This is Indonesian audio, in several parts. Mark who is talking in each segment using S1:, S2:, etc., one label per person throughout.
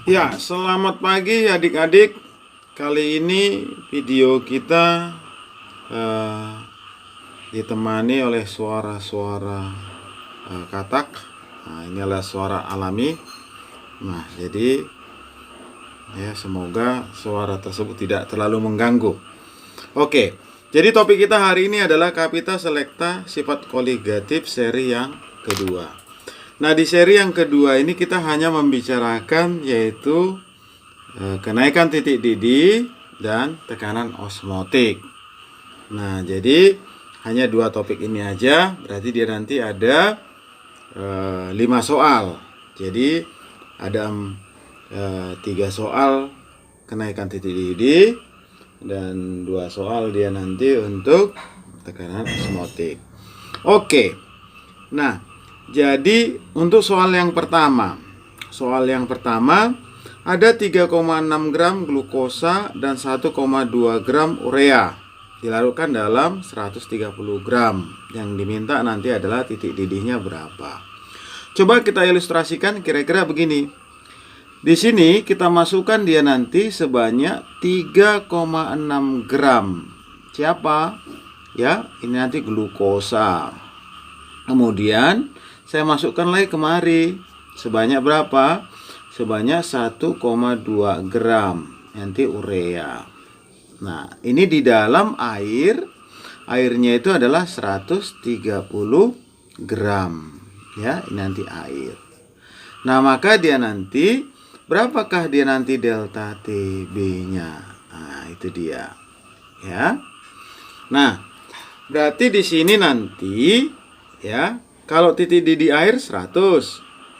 S1: Ya, selamat pagi adik-adik. Kali ini video kita ditemani oleh suara-suara katak. Nah, ini adalah suara alami. Nah, jadi ya semoga suara tersebut tidak terlalu mengganggu. Oke, jadi topik kita hari ini adalah Kapita Selecta sifat koligatif seri yang kedua. Nah, di seri yang kedua ini kita hanya membicarakan yaitu kenaikan titik didih dan tekanan osmotik. Nah, jadi hanya dua topik ini aja, berarti dia nanti ada 5 soal. Jadi ada 3 soal kenaikan titik didih dan 2 soal dia nanti untuk tekanan osmotik. Oke. Nah, jadi untuk soal yang pertama ada 3,6 gram glukosa dan 1,2 gram urea dilarutkan dalam 130 gram. Yang diminta nanti adalah titik didihnya berapa. Coba kita ilustrasikan kira-kira begini. Di sini kita masukkan dia nanti sebanyak 3,6 gram. Siapa? Ya, ini nanti glukosa. Kemudian saya masukkan lagi kemari sebanyak berapa? Sebanyak 1,2 gram nanti urea. Nah, ini di dalam air. Airnya itu adalah 130 gram. Ya, ini nanti air. Nah, maka dia nanti berapakah dia nanti delta TB-nya? Nah, itu dia. Ya. Nah, berarti di sini nanti ya, kalau titik didih air 100,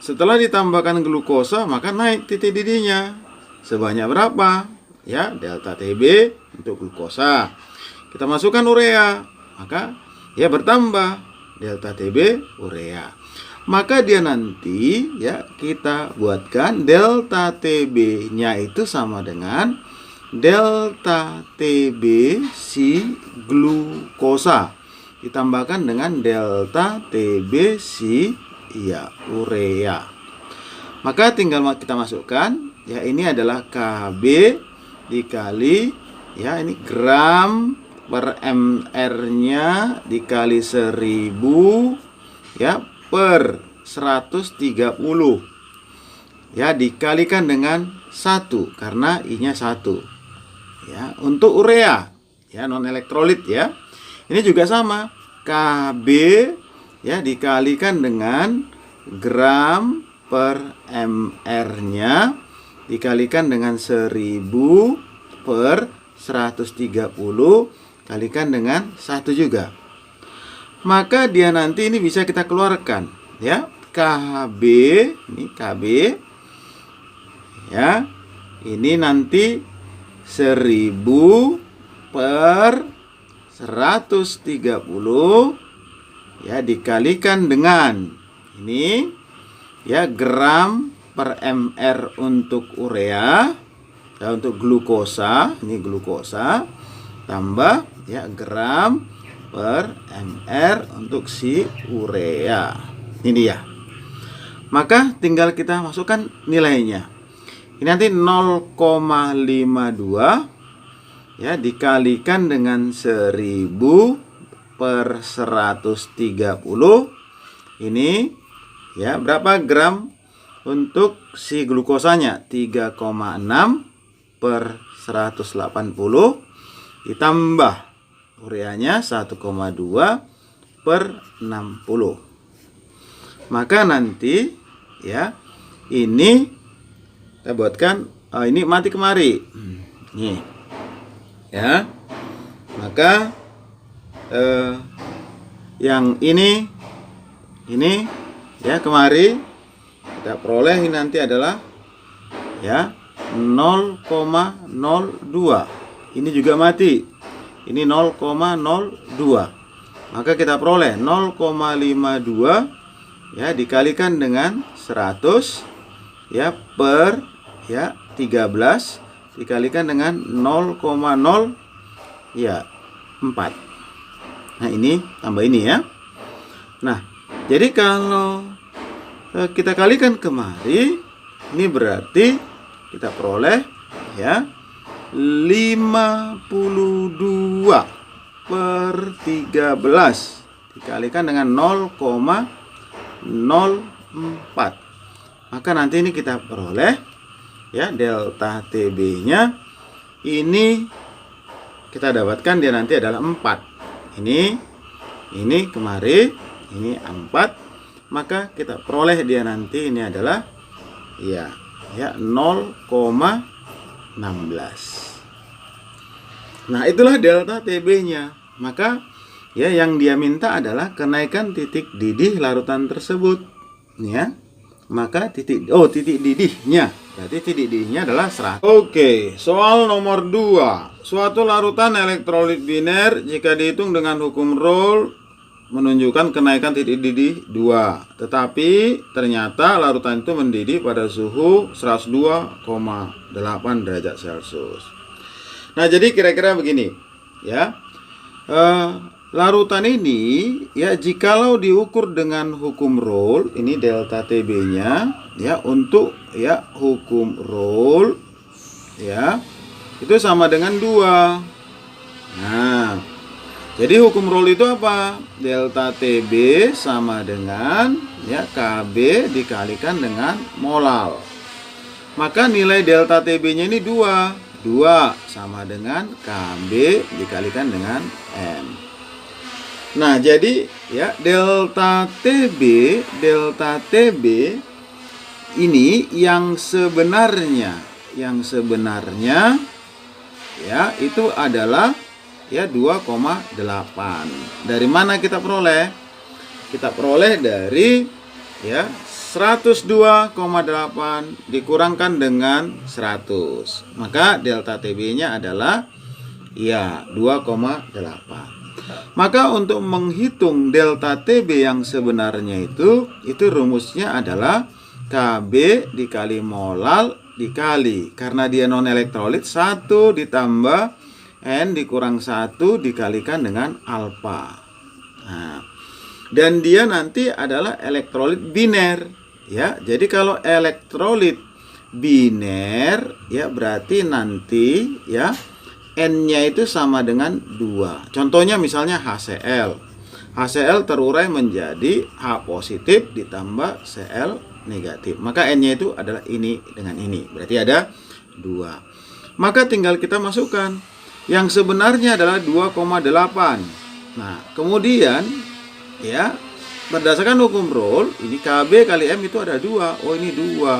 S1: setelah ditambahkan glukosa maka naik titik didihnya. Sebanyak berapa? Ya, delta TB untuk glukosa. Kita masukkan urea, maka ya bertambah delta TB urea. Maka dia nanti ya kita buatkan delta TB-nya itu sama dengan delta TB si glukosa ditambahkan dengan delta TB si urea. Maka tinggal kita masukkan ya, ini adalah KB dikali ya, ini gram per mR-nya dikali 1000 ya per 130 ya, dikalikan dengan 1 karena I-nya 1 ya. Untuk urea ya, non elektrolit ya, ini juga sama, KB ya dikalikan dengan gram per mR-nya dikalikan dengan 1000 per 130 kalikan dengan 1 juga. Maka dia nanti ini bisa kita keluarkan ya, KB, ini KB ya, ini nanti 1000 per 130 ya dikalikan dengan ini ya gram per mR untuk urea ya, untuk glukosa, ini glukosa tambah ya gram per mR untuk si urea. Ini dia. Maka tinggal kita masukkan nilainya. Ini nanti 0,52 ya dikalikan dengan 1000 per 130. Ini ya berapa gram untuk si glukosanya? 3,6 per 180 ditambah ureanya 1,2 per 60. Maka nanti ya ini kita buatkan ini mati kemari. Nih. Ya, maka yang ini ya kemari kita peroleh ini nanti adalah ya 0,02. Ini juga mati. Ini 0,02. Maka kita peroleh 0,52 ya dikalikan dengan 100 ya per ya 13 dikalikan dengan 0,0 ya 4. Nah, ini tambah ini ya. Nah, jadi kalau kita kalikan kemari, ini berarti kita peroleh ya 52/13 dikalikan dengan 0,04. Maka nanti ini kita peroleh ya delta TB-nya ini kita dapatkan dia nanti adalah 4. Ini kemari, ini 4. Maka kita peroleh dia nanti ini adalah ya 0,16. Nah, itulah delta TB-nya. Maka ya yang dia minta adalah kenaikan titik didih larutan tersebut ya. Maka titik didihnya, berarti titik didihnya adalah 100. Oke, soal nomor 2. Suatu larutan elektrolit biner jika dihitung dengan hukum Rolle menunjukkan kenaikan titik didih 2. Tetapi ternyata larutan itu mendidih pada suhu 102,8 derajat Celcius. Nah, jadi kira-kira begini ya. Larutan ini ya jikalau diukur dengan hukum Rolle, ini delta TB-nya ya, untuk ya hukum Rolle ya itu sama dengan 2. Nah, jadi hukum Rolle itu apa? Delta TB sama dengan ya KB dikalikan dengan molal. Maka nilai delta TB-nya ini 2. 2 sama dengan KB dikalikan dengan M. Nah, jadi ya delta TB ini yang sebenarnya ya itu adalah ya 2,8. Dari mana kita peroleh? Kita peroleh dari ya 102,8 dikurangkan dengan 100. Maka delta TB-nya adalah ya 2,8. Maka untuk menghitung delta TB yang sebenarnya itu rumusnya adalah KB dikali molal dikali, karena dia non elektrolit, 1 ditambah N dikurang 1 dikalikan dengan alfa. Nah, dan dia nanti adalah elektrolit biner ya. Jadi kalau elektrolit biner ya berarti nanti ya N-nya itu sama dengan 2. Contohnya misalnya HCl. HCl terurai menjadi H positif ditambah Cl negatif. Maka N-nya itu adalah ini dengan ini. Berarti ada 2. Maka tinggal kita masukkan. Yang sebenarnya adalah 2,8. Nah, kemudian ya berdasarkan hukum Rolle, ini KB kali M itu ada 2. Oh, ini 2.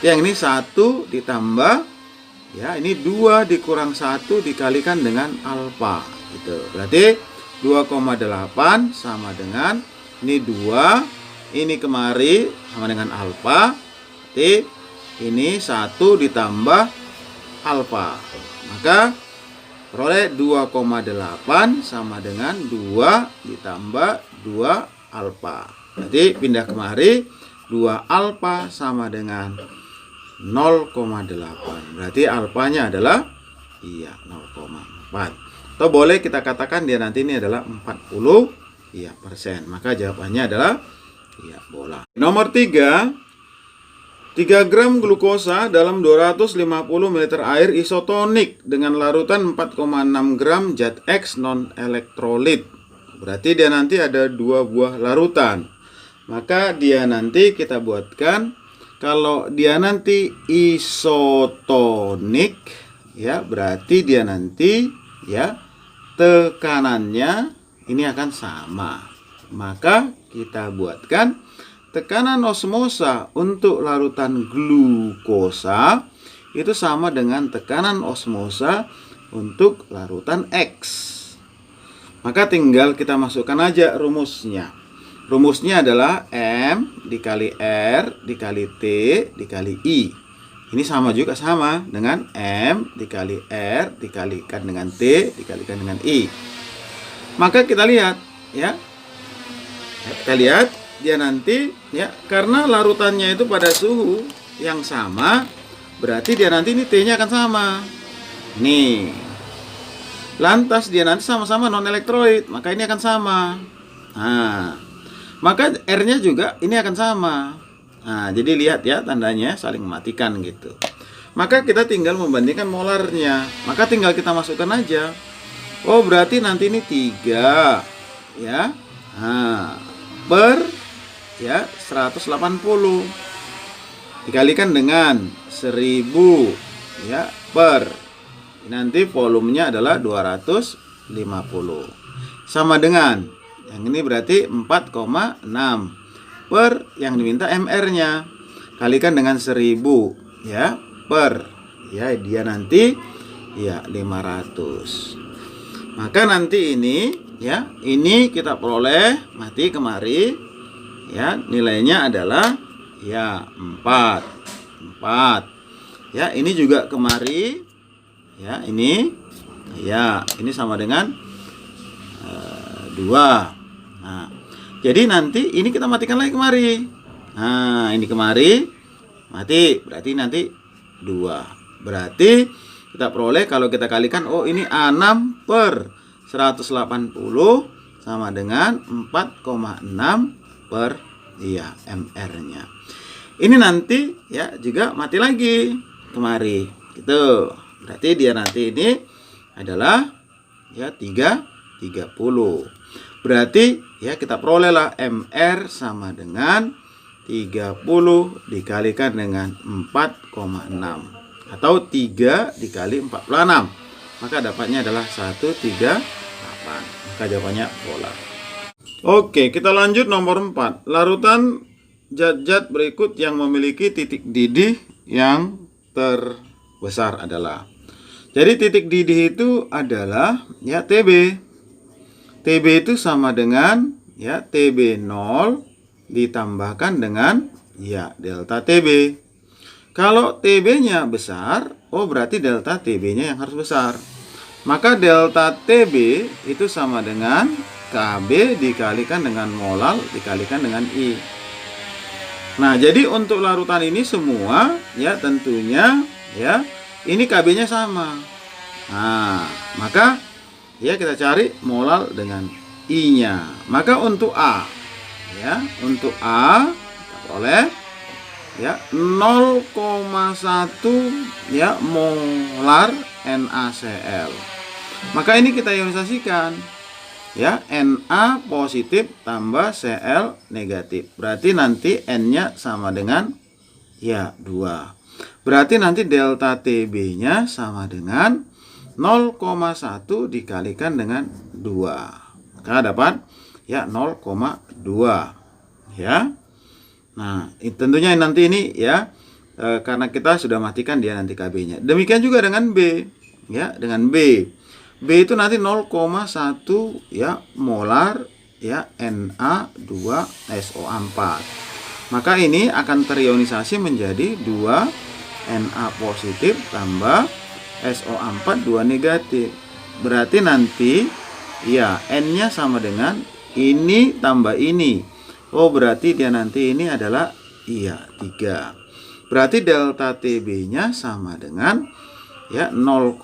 S1: Yang ini 1 ditambah ya, ini 2 dikurang 1 dikalikan dengan alfa gitu. Berarti 2,8 sama dengan ini 2, ini kemari sama dengan alfa. Berarti ini 1 ditambah alfa. Maka peroleh 2,8 sama dengan 2 ditambah 2 alfa. Jadi pindah kemari, 2 alfa sama dengan 0,8. Berarti alfanya adalah iya 0,4. Atau boleh kita katakan dia nanti ini adalah 40 iya persen. Maka jawabannya adalah iya bola. Nomor 3. 3 gram glukosa dalam 250 ml air isotonik dengan larutan 4,6 gram zat X non elektrolit. Berarti dia nanti ada 2 buah larutan. Maka dia nanti kita buatkan, kalau dia nanti isotonik ya berarti dia nanti ya tekanannya ini akan sama. Maka kita buatkan tekanan osmosa untuk larutan glukosa itu sama dengan tekanan osmosa untuk larutan X. Maka tinggal kita masukkan aja rumusnya. Rumusnya adalah M dikali R dikali T dikali I. Ini sama juga sama dengan M dikali R dikalikan dengan T dikalikan dengan I. Maka kita lihat ya. Kita lihat dia nanti ya, karena larutannya itu pada suhu yang sama, berarti dia nanti ini T-nya akan sama. Nih. Lantas dia nanti sama-sama non elektrolit, maka ini akan sama. Nah, maka R-nya juga ini akan sama. Nah, jadi lihat ya tandanya saling mematikan gitu. Maka kita tinggal membandingkan molarnya. Maka tinggal kita masukkan aja. Oh, berarti nanti ini 3 ya. Nah, per ya 180 dikalikan dengan 1000 ya per nanti volumenya adalah 250 sama dengan yang ini berarti 4,6 per yang diminta MR-nya kalikan dengan 1000 ya per ya dia nanti ya 500. Maka nanti ini ya ini kita peroleh mati kemari ya nilainya adalah ya 4 ya ini juga kemari ya ini sama dengan 2. Nah, jadi nanti ini kita matikan lagi kemari. Nah, ini kemari mati berarti nanti 2. Berarti kita peroleh kalau kita kalikan oh ini 6 per 180 sama dengan 4,6 per iya MR-nya. Ini nanti ya juga mati lagi kemari gitu. Berarti dia nanti ini adalah ya 30. Berarti ya kita peroleh lah MR sama dengan 30 dikalikan dengan 4,6 atau 3 dikali 46. Maka dapatnya adalah 138. Maka jawabannya pola. Oke, kita lanjut nomor 4. Larutan zat-zat berikut yang memiliki titik didih yang terbesar adalah. Jadi titik didih itu adalah ya TB. TB itu sama dengan ya TB0 ditambahkan dengan ya delta TB. Kalau TB-nya besar, oh berarti delta TB-nya yang harus besar. Maka delta TB itu sama dengan KB dikalikan dengan molal dikalikan dengan I. Nah, jadi untuk larutan ini semua ya tentunya ya ini KB-nya sama. Nah, maka ya kita cari molal dengan I-nya. Maka untuk A ya, untuk A kita peroleh ya 0,1 ya molar NaCl. Maka ini kita ionisasikan ya Na positif tambah Cl negatif. Berarti nanti N-nya sama dengan ya 2. Berarti nanti delta TB-nya sama dengan 0,1 dikalikan dengan 2. Maka dapat ya 0,2 ya. Nah, tentunya nanti ini ya karena kita sudah matikan dia nanti KB-nya. Demikian juga dengan B ya, dengan B. B itu nanti 0,1 ya molar ya Na2SO4. Maka ini akan terionisasi menjadi 2 Na positif tambah SO4 2 negatif. Berarti nanti ya N-nya sama dengan ini tambah ini. Oh, berarti dia nanti ini adalah iya 3. Berarti delta TB-nya sama dengan ya 0,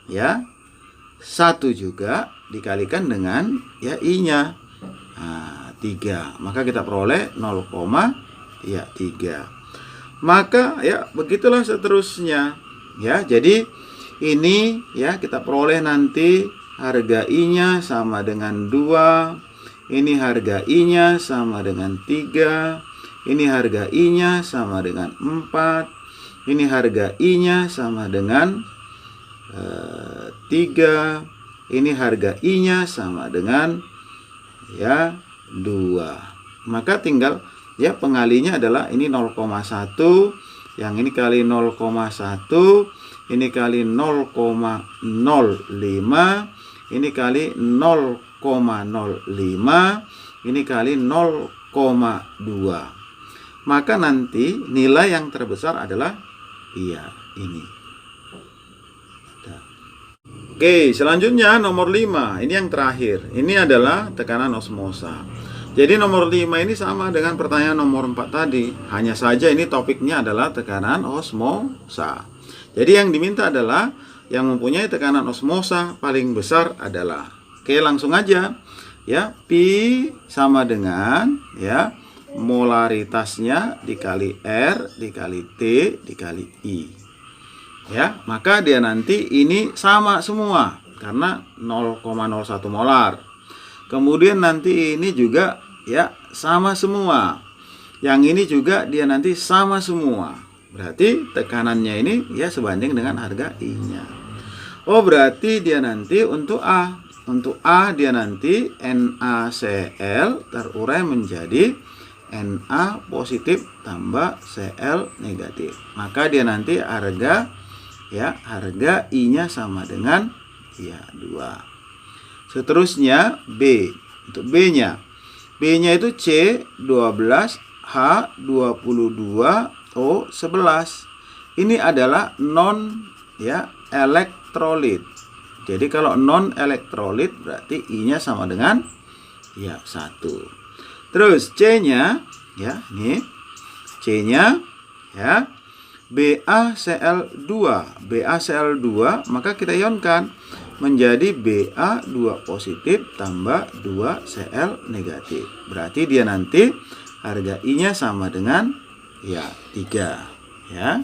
S1: ya 1 juga dikalikan dengan ya I-nya. Nah, 3. Maka kita peroleh 0, ya 3. Maka ya begitulah seterusnya. Ya, jadi ini ya kita peroleh nanti harga I-nya sama dengan 2. Ini harga I-nya sama dengan 3. Ini harga I-nya sama dengan 4. Ini harga I-nya sama dengan 3. Ini harga I-nya sama dengan ya 2. Maka tinggal ya pengalinya adalah ini 0,1, yang ini kali 0,1, ini kali 0,05, ini kali 0,05, ini kali 0,2. Maka nanti nilai yang terbesar adalah iya ini. Oke, selanjutnya nomor 5. Ini yang terakhir. Ini adalah tekanan osmosa. Jadi nomor 5 ini sama dengan pertanyaan nomor 4 tadi. Hanya saja ini topiknya adalah tekanan osmosa. Jadi yang diminta adalah yang mempunyai tekanan osmosa paling besar adalah. Oke, langsung aja. Ya, Pi sama dengan ya molaritasnya dikali R dikali T dikali I. Ya, maka dia nanti ini sama semua karena 0,01 molar. Kemudian nanti ini juga ya sama semua. Yang ini juga dia nanti sama semua. Berarti tekanannya ini ya sebanding dengan harga I-nya. Oh, berarti dia nanti untuk A. Untuk A dia nanti NaCl terurai menjadi Na positif tambah Cl negatif. Maka dia nanti harga I-nya sama dengan 2. Seterusnya B. Untuk B-nya. B-nya itu C12, H22, O11. Ini adalah non elektrolit. Jadi kalau non elektrolit berarti I-nya sama dengan 1. Terus C-nya nih. C-nya BaCl2. BaCl2 maka kita ionkan menjadi Ba2 positif tambah 2Cl negatif. Berarti dia nanti harga I-nya sama dengan 3 ya.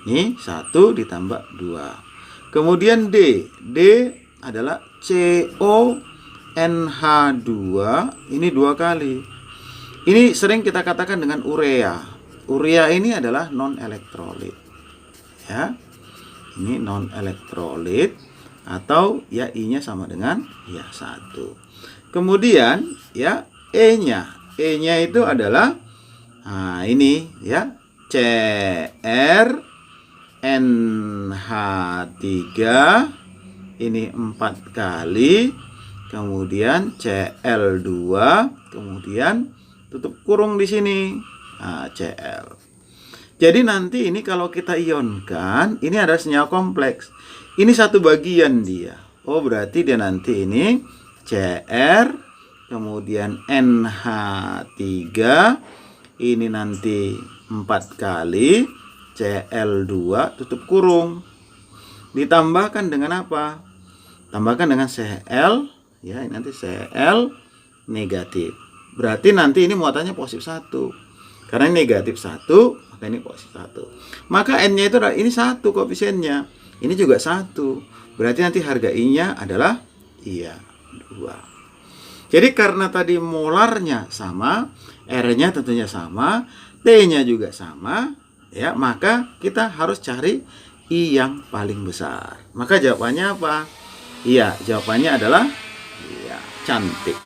S1: Ini 1 ditambah 2. Kemudian D. D adalah CONH2. Ini 2 kali. Ini sering kita katakan dengan urea. Urea ini adalah non elektrolit. Ya. Ini non elektrolit atau I-nya sama dengan 1. Kemudian E-nya. E-nya itu adalah ini CrNH3. Ini 4 kali. Kemudian Cl2, kemudian tutup kurung di sini. Cl. Jadi nanti ini kalau kita ionkan, ini ada senyawa kompleks. Ini satu bagian dia. Oh, berarti dia nanti ini Cr, kemudian NH3, ini nanti 4 kali, Cl2, tutup kurung. Ditambahkan dengan apa? Tambahkan dengan Cl, ini nanti Cl negatif. Berarti nanti ini muatannya positif 1. Karena ini negatif 1, maka ini positif 1. Maka N-nya itu ini 1 koefisiennya. Ini juga 1. Berarti nanti harga I-nya adalah 2. Jadi karena tadi molarnya sama, R-nya tentunya sama, T-nya juga sama, maka kita harus cari I yang paling besar. Maka jawabannya apa? Jawabannya adalah cantik.